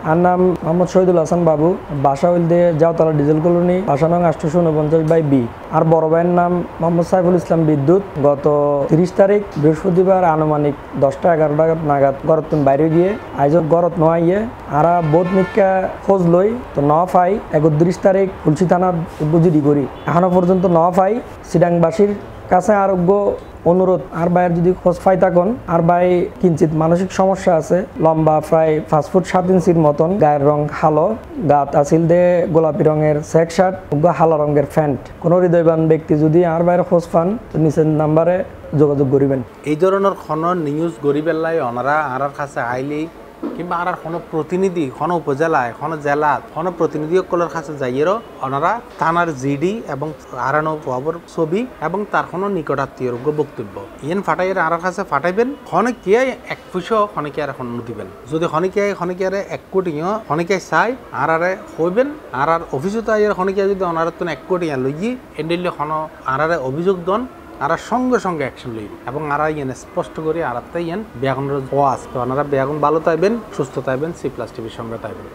আর নাম মোহাম্মদ শহীদুল হাসান বাবু, বাসা হইলদে যাওতলা diesel colony, বাসা নং 849/B। আর বড় ভাইয়ের নাম মোহাম্মদ সাইফুল ইসলাম বিদ্যুৎ। গত 30 তারিখ বৃহস্পতিবার আনুমানিক 10টা-11টা নাগাদ গরতুন বাইরে গিয়ে আইজ গরত নয় আর বোধ মিকা খোঁজ লই তো ন পাই। 31 তারিখ তুলসী থানার উপজিডি করি, এখনো পর্যন্ত ন পাই। সিডাংবাসীর কাছে আরোগ্য অনুরোধ, আর ভাইয়ের যদি খোঁজ পাই থাকুন। আর ভাই কিঞ্চিত মানসিক সমস্যা আছে, লম্বা প্রায় 5 ফুট 7 ইঞ্চির মতন, গায়ের রং হালো, গাত আছিল দে গোলাপি রঙের চেক শার্ট, হালো রঙের প্যান্ট। কোনো হৃদয়বান ব্যক্তি যদি আর ভাইয়ের খোঁজ পান তো নিচের নাম্বারে যোগাযোগ করিবেন। এই ধরনের কোনো নিউজ গরিবেল্লাই ওনারা আর কাছে আইলেই কিংবা আর কোনো প্রতিনিধি কোনো উপজেলায় কোনো জেলাত কোনো প্রতিনিধিসকলের কাছে যাইয়েরও ওনারা থানার জিডি এবং আরানো খবর ছবি এবং তার কোনো নিকটাত্মীয়যোগ্য বক্তব্য ইয়েন ফাটাইয়ের আর কাছে ফাটাইবেন। খনিকিয়ায় 1 পয়সা খনিকিয়ার এখন দিবেন। যদি খনিকিয়ারে 1 কোটিও খনিকিয়ায় চাই আর হইবেন। আর অফিসও তাই খনিকিয়া যদি ওনার তো 1 কোটি লইয়ে এন্ডিলে কোনো আর অভিযোগ দন আর সঙ্গে সঙ্গে অ্যাকশন লইব এবং আর ইয়েন স্পষ্ট করে আর ইয়েন বেগুনের ওয়াজ তো ওনারা বেগুন ভালো তাইবেন, সুস্থ তাইবেন, C+ টিভির সঙ্গে তাইবেন।